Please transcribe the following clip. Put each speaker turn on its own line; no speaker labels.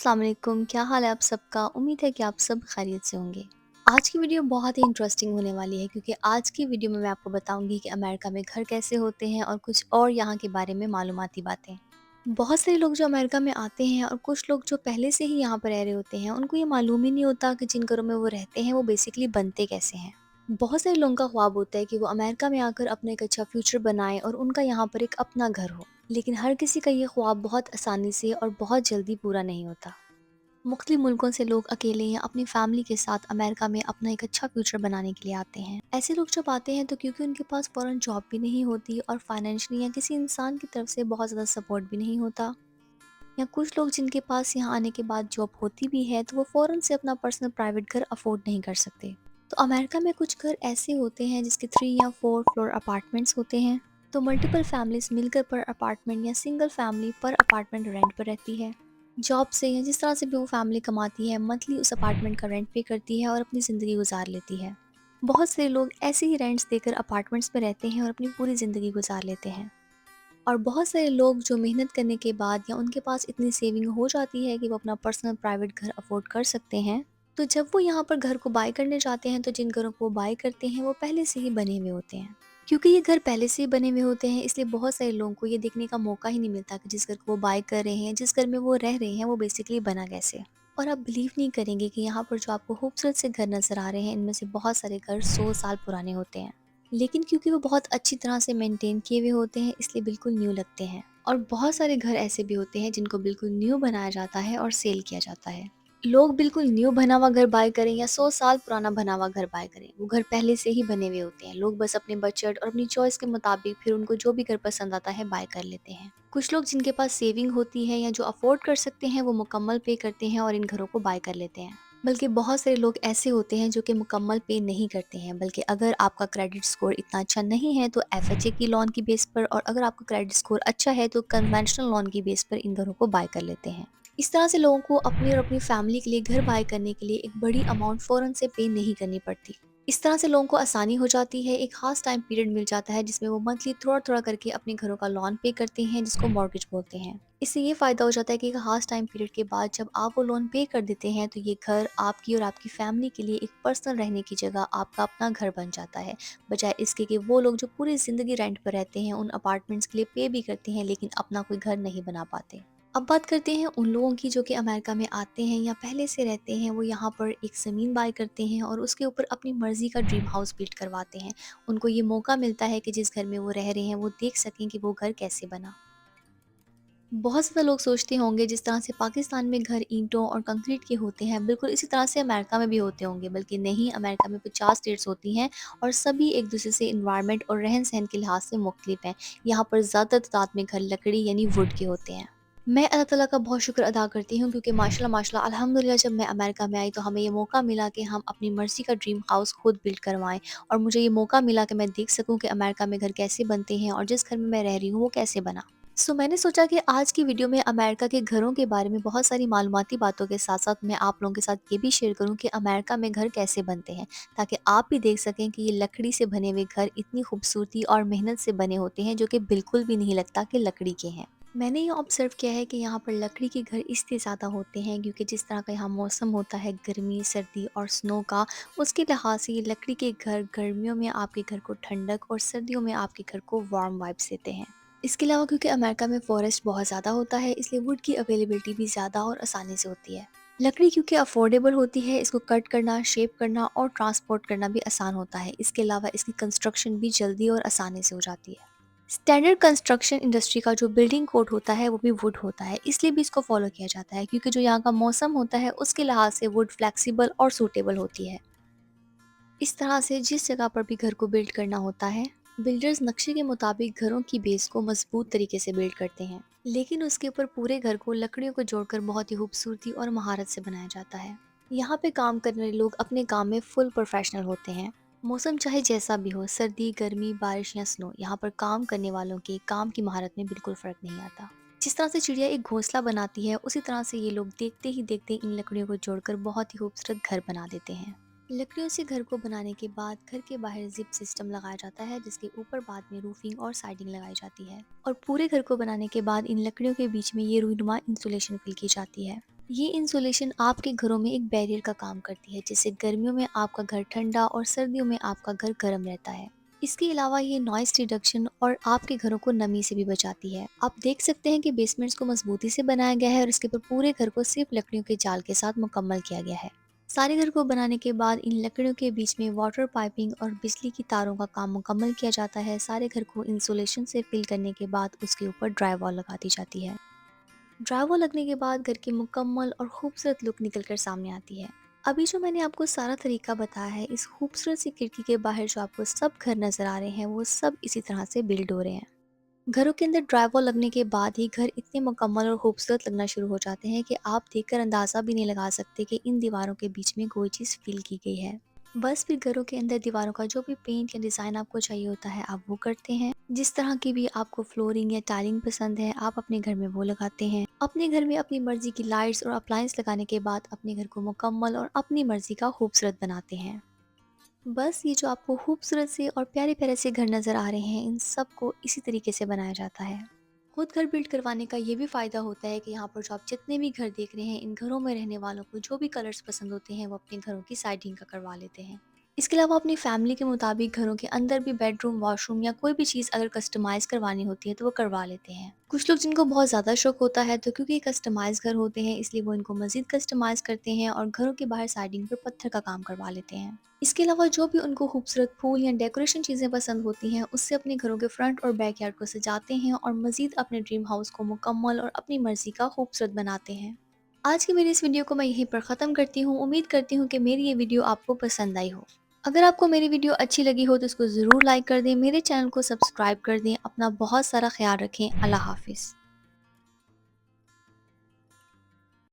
अस्सलाम वालेकुम, क्या हाल है आप सबका? उम्मीद है कि आप सब खैरियत से होंगे। आज की वीडियो बहुत ही इंटरेस्टिंग होने वाली है क्योंकि आज की वीडियो में मैं आपको बताऊंगी कि अमेरिका में घर कैसे होते हैं और कुछ और यहाँ के बारे में मालूमाती बातें। बहुत सारे लोग जो अमेरिका में आते हैं और कुछ लोग जो पहले से ही यहाँ पर रह रहे होते हैं, उनको ये मालूम ही नहीं होता कि जिन घरों में वो रहते हैं वो बेसिकली बनते कैसे हैं। बहुत सारे लोगों का ख्वाब होता है कि वो अमेरिका में आकर अपना एक अच्छा फ्यूचर बनाएं और उनका यहाँ पर एक अपना घर हो, लेकिन हर किसी का ये ख्वाब बहुत आसानी से और बहुत जल्दी पूरा नहीं होता। मुख्तलिफ मुल्कों से लोग अकेले या अपनी फैमिली के साथ अमेरिका में अपना एक अच्छा फ्यूचर बनाने के लिए आते हैं। ऐसे लोग जब आते हैं तो क्योंकि उनके पास फ़ौरन जॉब भी नहीं होती और फाइनेंशियली या किसी इंसान की तरफ से बहुत ज़्यादा सपोर्ट भी नहीं होता, या कुछ लोग जिनके पास यहाँ आने के बाद जॉब होती भी है तो वो फ़ौरन से अपना पर्सनल प्राइवेट घर अफोर्ड नहीं कर सकते। तो अमेरिका में कुछ घर ऐसे होते हैं जिसके 3 या 4 फ्लोर अपार्टमेंट्स होते हैं। तो मल्टीपल फैमिलीज मिलकर पर अपार्टमेंट या सिंगल फैमिली पर अपार्टमेंट रेंट पर रहती है। जॉब से या जिस तरह से भी वो फैमिली कमाती है, मंथली उस अपार्टमेंट का रेंट पे करती है और अपनी ज़िंदगी गुजार लेती है। बहुत से लोग ऐसे ही रेंट्स देकर अपार्टमेंट्स में रहते हैं और अपनी पूरी ज़िंदगी गुजार लेते हैं। और बहुत सारे लोग जो मेहनत करने के बाद या उनके पास इतनी सेविंग हो जाती है कि वो अपना पर्सनल प्राइवेट घर अफोर्ड कर सकते हैं, तो जब वो यहाँ पर घर को बाय करने जाते हैं तो जिन घरों को वो बाय करते हैं वो पहले से ही बने हुए होते हैं। क्योंकि ये घर पहले से ही बने हुए होते हैं, इसलिए बहुत सारे लोगों को ये देखने का मौका ही नहीं मिलता कि जिस घर को वो बाय कर रहे हैं, जिस घर में वो रह रहे हैं, वो बेसिकली बना कैसे। और आप बिलीव नहीं करेंगे कि यहाँ पर जो आपको खूबसूरत से घर नज़र आ रहे हैं, इनमें से बहुत सारे घर 100 साल पुराने होते हैं, लेकिन क्योंकि वो बहुत अच्छी तरह से मेंटेन किए हुए होते हैं इसलिए बिल्कुल न्यू लगते हैं। और बहुत सारे घर ऐसे भी होते हैं जिनको बिल्कुल न्यू बनाया जाता है और सेल किया जाता है। लोग बिल्कुल न्यू बना हुआ घर बाय करें या 100 साल पुराना बना हुआ घर बाय करें, वो घर पहले से ही बने हुए होते हैं। लोग बस अपने बजट और अपनी चॉइस के मुताबिक फिर उनको जो भी घर पसंद आता है बाय कर लेते हैं। कुछ लोग जिनके पास सेविंग होती है या जो अफोर्ड कर सकते हैं वो मुकम्मल पे करते हैं और इन घरों को बाय कर लेते हैं। बल्कि बहुत सारे लोग ऐसे होते हैं जो कि मुकम्मल पे नहीं करते हैं, बल्कि अगर आपका क्रेडिट स्कोर इतना अच्छा नहीं है तो एफएचए की लोन की बेस पर, और अगर आपका क्रेडिट स्कोर अच्छा है तो कन्वेंशनल लोन की बेस पर इन घरों को बाय कर लेते हैं। इस तरह से लोगों को अपनी और अपनी फैमिली के लिए घर बाय करने के लिए एक बड़ी अमाउंट फ़ौरन से पे नहीं करनी पड़ती। इस तरह से लोगों को आसानी हो जाती है, एक ख़ास टाइम पीरियड मिल जाता है जिसमें वो मंथली थोड़ा-थोड़ा करके अपने घरों का लोन पे करते हैं, जिसको मॉर्गेज बोलते हैं। इससे ये फ़ायदा हो जाता है कि एक ख़ास टाइम पीरियड के बाद जब आप वो लोन पे कर देते हैं तो ये घर आपकी और आपकी फैमिली के लिए एक पर्सनल रहने की जगह आपका अपना घर बन जाता है। बजाय इसके कि वो लोग जो पूरी ज़िंदगी रेंट पर रहते हैं, उन अपार्टमेंट्स के लिए पे भी करते हैं लेकिन अपना कोई घर नहीं बना पाते। अब बात करते हैं उन लोगों की जो कि अमेरिका में आते हैं या पहले से रहते हैं। वो यहाँ पर एक ज़मीन बाय करते हैं और उसके ऊपर अपनी मर्ज़ी का ड्रीम हाउस बिल्ड करवाते हैं। उनको ये मौका मिलता है कि जिस घर में वो रह रहे हैं वो देख सकें कि वो घर कैसे बना। बहुत ज़्यादा लोग सोचते होंगे जिस तरह से पाकिस्तान में घर ईंटों और कंक्रीट के होते हैं, बिल्कुल इसी तरह से अमेरिका में भी होते होंगे, बल्कि नहीं, अमेरिका में 50 स्टेट्स होती हैं और सभी एक दूसरे से इन्वायरमेंट और रहन सहन के लिहाज से मुख्तलिफ हैं। यहाँ पर ज़्यादा तादाद में घर लकड़ी यानी वुड के होते हैं। मैं अल्लाह ताला का बहुत शुक्र अदा करती हूँ क्योंकि माशाल्लाह माशाल्लाह अल्हम्दुलिल्लाह जब मैं अमेरिका में आई तो हमें ये मौका मिला कि हम अपनी मर्ज़ी का ड्रीम हाउस खुद बिल्ड करवाएं, और मुझे ये मौका मिला कि मैं देख सकूं कि अमेरिका में घर कैसे बनते हैं और जिस घर में मैं रह रही हूँ वो कैसे बना। मैंने सोचा कि आज की वीडियो में अमेरिका के घरों के बारे में बहुत सारी मालूमाती बातों के साथ साथ मैं आप लोगों के साथ ये भी शेयर करूं कि अमेरिका में घर कैसे बनते हैं, ताकि आप भी देख सकें कि ये लकड़ी से बने हुए घर इतनी खूबसूरती और मेहनत से बने होते हैं जो कि बिल्कुल भी नहीं लगता कि लकड़ी के हैं। मैंने ये ऑब्ज़र्व किया है कि यहाँ पर लकड़ी के घर इसलिए ज़्यादा होते हैं क्योंकि जिस तरह का यहाँ मौसम होता है, गर्मी, सर्दी और स्नो का, उसके लिहाज से ये लकड़ी के घर गर्मियों में आपके घर को ठंडक और सर्दियों में आपके घर को वार्म वाइब्स देते हैं। इसके अलावा क्योंकि अमेरिका में फॉरेस्ट बहुत ज़्यादा होता है, इसलिए वुड की अवेलेबिलिटी भी ज़्यादा और आसानी से होती है। लकड़ी क्योंकि अफोर्डेबल होती है, इसको कट करना, शेप करना और ट्रांसपोर्ट करना भी आसान होता है। इसके अलावा इसकी कंस्ट्रक्शन भी जल्दी और आसानी से हो जाती है। स्टैंडर्ड कंस्ट्रक्शन इंडस्ट्री का जो बिल्डिंग कोड होता है वो भी वुड होता है, इसलिए भी इसको फॉलो किया जाता है क्योंकि जो यहाँ का मौसम होता है उसके लिहाज से वुड फ्लेक्सिबल और सूटेबल होती है। इस तरह से जिस जगह पर भी घर को बिल्ड करना होता है, बिल्डर्स नक्शे के मुताबिक घरों की बेस को मजबूत तरीके से बिल्ड करते हैं, लेकिन उसके ऊपर पूरे घर को लकड़ियों को जोड़कर बहुत ही खूबसूरती और महारत से बनाया जाता है। यहाँ पे काम करने वाले लोग अपने काम में फुल प्रोफेशनल होते हैं। मौसम चाहे जैसा भी हो, सर्दी, गर्मी, बारिश या स्नो, यहाँ पर काम करने वालों के काम की महारत में बिल्कुल फर्क नहीं आता। जिस तरह से चिड़िया एक घोंसला बनाती है, उसी तरह से ये लोग देखते ही देखते इन लकड़ियों को जोड़कर बहुत ही खूबसूरत घर बना देते हैं। लकड़ियों से घर को बनाने के बाद घर के बाहर जिप सिस्टम लगाया जाता है, जिसके ऊपर बाद में रूफिंग और साइडिंग लगाई जाती है, और पूरे घर को बनाने के बाद इन लकड़ियों के बीच में ये रुईनुमा इंसुलेशन फिल की जाती है। یہ انسولیشن آپ کے گھروں میں ایک بیریئر کا کام کرتی ہے، جس سے گرمیوں میں آپ کا گھر ٹھنڈا اور سردیوں میں آپ کا گھر گرم رہتا ہے۔ اس کے علاوہ یہ نوائز ریڈکشن اور آپ کے گھروں کو نمی سے بھی بچاتی ہے۔ آپ دیکھ سکتے ہیں کہ بیسمنٹس کو مضبوطی سے بنایا گیا ہے اور اس کے اوپر پورے گھر کو صرف لکڑیوں کے جال کے ساتھ مکمل کیا گیا ہے۔ سارے گھر کو بنانے کے بعد ان لکڑیوں کے بیچ میں واٹر پائپنگ اور بجلی کی تاروں کا کام مکمل کیا جاتا ہے۔ سارے گھر کو انسولیشن سے فل کرنے کے بعد اس کے اوپر ڈرائی وال لگا دی جاتی ہے۔ ڈرائی وال لگنے کے بعد گھر کی مکمل اور خوبصورت لک نکل کر سامنے آتی ہے۔ ابھی جو میں نے آپ کو سارا طریقہ بتایا ہے، اس خوبصورت سی کھڑکی کے باہر جو آپ کو سب گھر نظر آ رہے ہیں وہ سب اسی طرح سے بلڈ ہو رہے ہیں۔ گھروں کے اندر ڈرائی وال لگنے کے بعد ہی گھر اتنے مکمل اور خوبصورت لگنا شروع ہو جاتے ہیں کہ آپ دیکھ کر اندازہ بھی نہیں لگا سکتے کہ ان دیواروں کے بیچ میں کوئی چیز فل کی گئی ہے۔ بس پھر گھروں کے اندر دیواروں کا جو بھی پینٹ یا ڈیزائن آپ کو چاہیے ہوتا ہے آپ وہ کرتے ہیں۔ جس طرح کی بھی آپ کو فلورنگ یا ٹائلنگ پسند ہے آپ اپنے گھر میں وہ لگاتے ہیں۔ اپنے گھر میں اپنی مرضی کی لائٹس اور اپلائنس لگانے کے بعد اپنے گھر کو مکمل اور اپنی مرضی کا خوبصورت بناتے ہیں۔ بس یہ جو آپ کو خوبصورت سے اور پیارے پیارے سے گھر نظر آ رہے ہیں، ان سب کو اسی طریقے سے بنایا جاتا ہے۔ خود گھر بلڈ کروانے کا یہ بھی فائدہ ہوتا ہے کہ یہاں پر جو آپ جتنے بھی گھر دیکھ رہے ہیں، ان گھروں میں رہنے والوں کو جو بھی کلرز پسند ہوتے ہیں وہ اپنے گھروں کی سائڈنگ کا کروا لیتے ہیں۔ اس کے علاوہ اپنی فیملی کے مطابق گھروں کے اندر بھی بیڈ روم، واش روم یا کوئی بھی چیز اگر کسٹمائز کروانی ہوتی ہے تو وہ کروا لیتے ہیں۔ کچھ لوگ جن کو بہت زیادہ شوق ہوتا ہے تو کیونکہ یہ کسٹمائز گھر ہوتے ہیں اس لیے وہ ان کو مزید کسٹمائز کرتے ہیں اور گھروں کے باہر سائڈنگ پر پتھر کا کام کروا لیتے ہیں۔ اس کے علاوہ جو بھی ان کو خوبصورت پھول یا ڈیکوریشن چیزیں پسند ہوتی ہیں اس سے اپنے گھروں کے فرنٹ اور بیک یارڈ کو سجاتے ہیں اور مزید اپنے ڈریم ہاؤس کو مکمل اور اپنی مرضی کا خوبصورت بناتے ہیں۔ آج کی میری اس ویڈیو کو میں یہیں پر ختم کرتی ہوں۔ امید کرتی ہوں کہ میری یہ ویڈیو آپ کو پسند آئی ہو۔ اگر آپ کو میری ویڈیو اچھی لگی ہو تو اس کو ضرور لائک کر دیں، میرے چینل کو سبسکرائب کر دیں۔ اپنا بہت سارا خیال رکھیں۔ اللہ حافظ۔